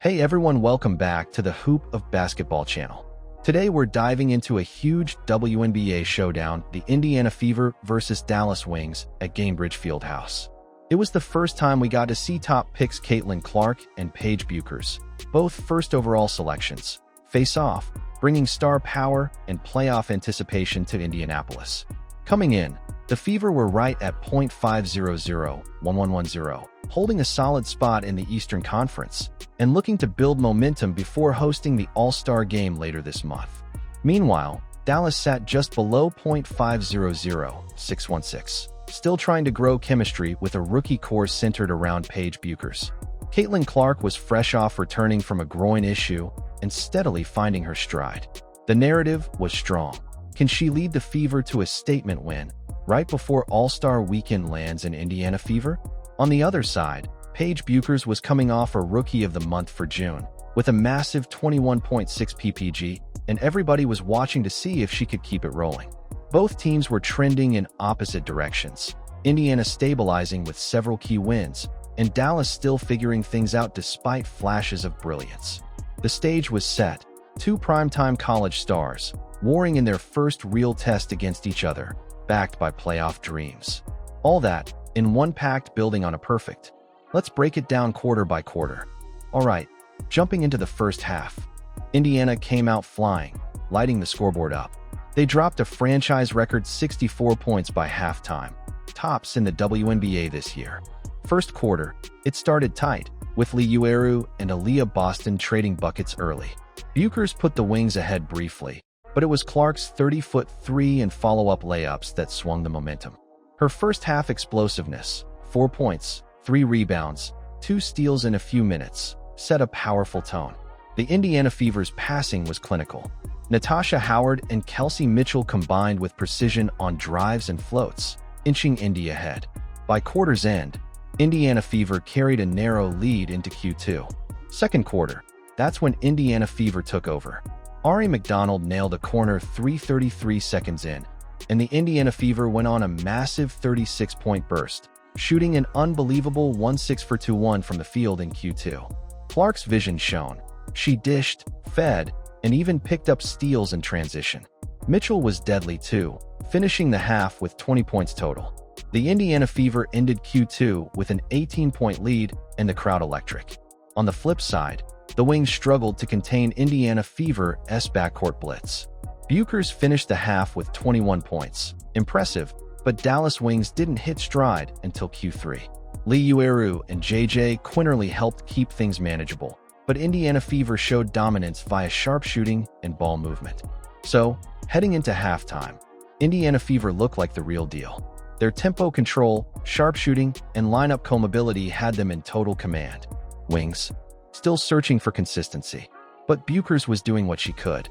Hey everyone, welcome back to the Hoop of Basketball channel. Today we're diving into a huge WNBA showdown, the Indiana Fever versus Dallas Wings at Gainbridge Fieldhouse. It was the first time we got to see top picks Caitlyn Clark and Paige Bueckers, both first overall selections, face off, bringing star power and playoff anticipation to Indianapolis. Coming in, the Fever were right at .500-1110, holding a solid spot in the Eastern Conference, and looking to build momentum before hosting the All-Star game later this month. Meanwhile, Dallas sat just below .500-616, still trying to grow chemistry with a rookie core centered around Paige Bueckers. Caitlyn Clark was fresh off returning from a groin issue and steadily finding her stride. The narrative was strong. Can she lead the Fever to a statement win right before All-Star weekend lands in Indiana Fever? On the other side, Paige Bueckers was coming off a Rookie of the Month for June, with a massive 21.6 PPG, and everybody was watching to see if she could keep it rolling. Both teams were trending in opposite directions, Indiana stabilizing with several key wins, and Dallas still figuring things out despite flashes of brilliance. The stage was set, two primetime college stars, warring in their first real test against each other, backed by playoff dreams. All that, in one packed building on a perfect. Let's break it down quarter by quarter. Alright, jumping into the first half. Indiana came out flying, lighting the scoreboard up. They dropped a franchise record 64 points by halftime, tops in the WNBA this year. First quarter, it started tight, with Lee Ueru and Aaliyah Boston trading buckets early. Bueckers put the Wings ahead briefly, but it was Clark's 30-foot three and follow-up layups that swung the momentum. Her first half explosiveness, 4 points, 3 rebounds, 2 steals in a few minutes, set a powerful tone. The Indiana Fever's passing was clinical. Natasha Howard and Kelsey Mitchell combined with precision on drives and floats, inching Indy ahead. By quarter's end, Indiana Fever carried a narrow lead into Q2. Second quarter, that's when Indiana Fever took over. Ari McDonald nailed a corner 3:33 seconds in, and the Indiana Fever went on a massive 36-point burst, shooting an unbelievable 1-6-for-2-1 from the field in Q2. Clark's vision shone. She dished, fed, and even picked up steals in transition. Mitchell was deadly too, finishing the half with 20 points total. The Indiana Fever ended Q2 with an 18-point lead and the crowd electric. On the flip side, the Wings struggled to contain Indiana Fever's backcourt blitz. Bueckers finished the half with 21 points. Impressive, but Dallas Wings didn't hit stride until Q3. Lee Ueru and JJ Quinterly helped keep things manageable, but Indiana Fever showed dominance via sharpshooting and ball movement. So, heading into halftime, Indiana Fever looked like the real deal. Their tempo control, sharpshooting, and lineup co-mobility had them in total command. Wings, still searching for consistency, but Bueckers was doing what she could.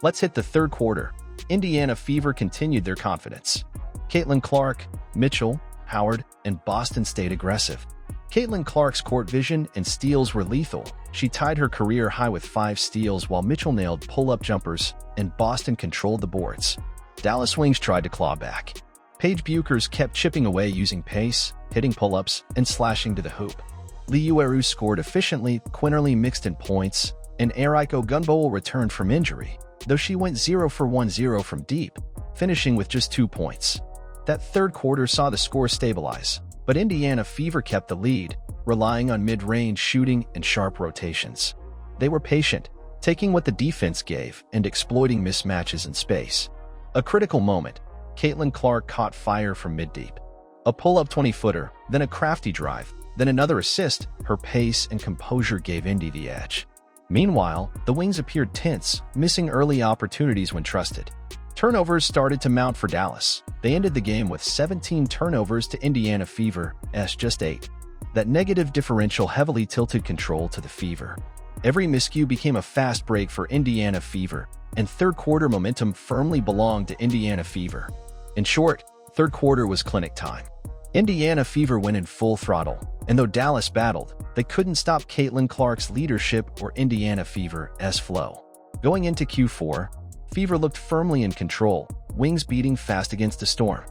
Let's hit the third quarter. Indiana Fever continued their confidence. Caitlyn Clark, Mitchell, Howard, and Boston stayed aggressive. Caitlyn Clark's court vision and steals were lethal. She tied her career high with 5 steals while Mitchell nailed pull-up jumpers and Boston controlled the boards. Dallas Wings tried to claw back. Paige Bueckers kept chipping away using pace, hitting pull-ups, and slashing to the hoop. Lee Ueru scored efficiently, Quinterly mixed in points, and Eriko Gunbowl returned from injury, though she went 0 for 1-0 from deep, finishing with just 2 points. That third quarter saw the score stabilize, but Indiana Fever kept the lead, relying on mid-range shooting and sharp rotations. They were patient, taking what the defense gave and exploiting mismatches in space. A critical moment, Caitlyn Clark caught fire from mid-deep. A pull-up 20-footer, then a crafty drive, then another assist. Her pace and composure gave Indy the edge. Meanwhile, the Wings appeared tense, missing early opportunities when trusted. Turnovers started to mount for Dallas. They ended the game with 17 turnovers to Indiana Fever's just 8. That negative differential heavily tilted control to the Fever. Every miscue became a fast break for Indiana Fever, and third quarter momentum firmly belonged to Indiana Fever. In short, third quarter was clinic time. Indiana Fever went in full throttle, and though Dallas battled, they couldn't stop Caitlyn Clark's leadership or Indiana Fever's flow. Going into Q4, Fever looked firmly in control, Wings beating fast against the storm.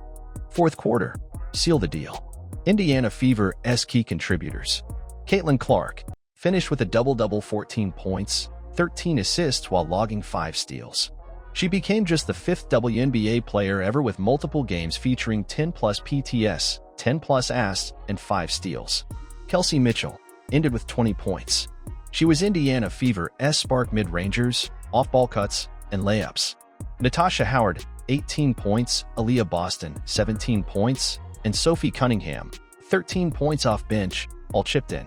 Fourth quarter, seal the deal. Indiana Fever's key contributors. Caitlyn Clark, finished with a double-double, 14 points, 13 assists while logging 5 steals. She became just the 5th WNBA player ever with multiple games featuring 10-plus PTS, 10-plus assists, and 5 steals. Kelsey Mitchell ended with 20 points. She was Indiana Fever's spark mid-rangers, off-ball cuts, and layups. Natasha Howard, 18 points, Aaliyah Boston, 17 points, and Sophie Cunningham, 13 points off bench, all chipped in.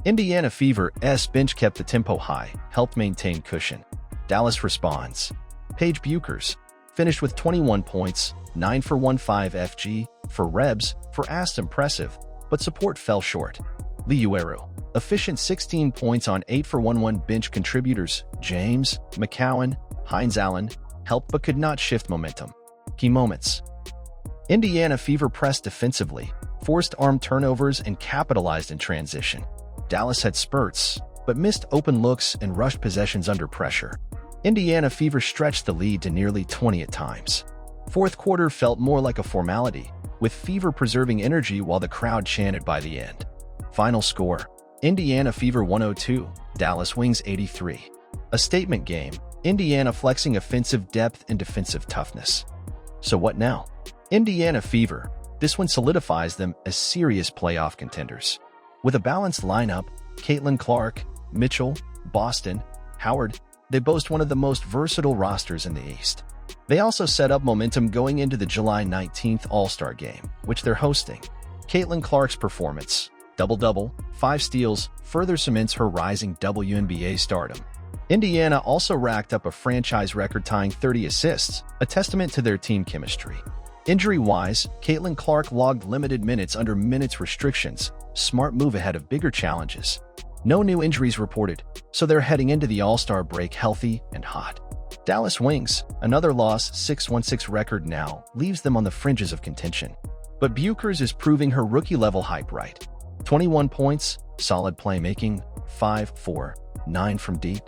Indiana Fever's bench kept the tempo high, helped maintain cushion. Dallas responds. Paige Bueckers finished with 21 points, 9 for 1-5 FG, for Rebs, for Ast impressive, but support fell short. Liueru, efficient 16 points on 8 for 1-1 bench contributors, James, McCowan, Hines Allen, helped but could not shift momentum. Key moments. Indiana Fever pressed defensively, forced arm turnovers and capitalized in transition. Dallas had spurts, but missed open looks and rushed possessions under pressure. Indiana Fever stretched the lead to nearly 20 at times. Fourth quarter felt more like a formality, with Fever preserving energy while the crowd chanted by the end. Final score: Indiana Fever 102, Dallas Wings 83. A statement game, Indiana flexing offensive depth and defensive toughness. So what now? Indiana Fever. This one solidifies them as serious playoff contenders. With a balanced lineup, Caitlyn Clark, Mitchell, Boston, Howard, they boast one of the most versatile rosters in the East. They also set up momentum going into the July 19th All-Star Game, which they're hosting. Caitlyn Clark's performance, double-double, 5 steals, further cements her rising WNBA stardom. Indiana also racked up a franchise record-tying 30 assists, a testament to their team chemistry. Injury-wise, Caitlyn Clark logged limited minutes under minutes restrictions, smart move ahead of bigger challenges. No new injuries reported, so they're heading into the All-Star break healthy and hot. Dallas Wings, another loss, 6-1-6 record now, leaves them on the fringes of contention. But Bueckers is proving her rookie-level hype right. 21 points, solid playmaking, 5-4-9 from deep.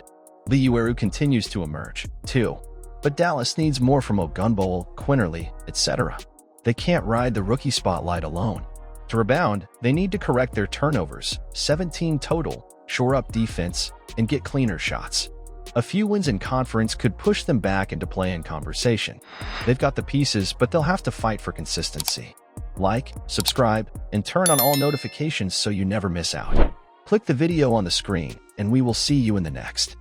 Liueru continues to emerge, too. But Dallas needs more from Ogunbowl, Quinterly, etc. They can't ride the rookie spotlight alone. To rebound, they need to correct their turnovers, 17 total, shore up defense, and get cleaner shots. A few wins in conference could push them back into play-in conversation. They've got the pieces, but they'll have to fight for consistency. Like, subscribe, and turn on all notifications so you never miss out. Click the video on the screen, and we will see you in the next.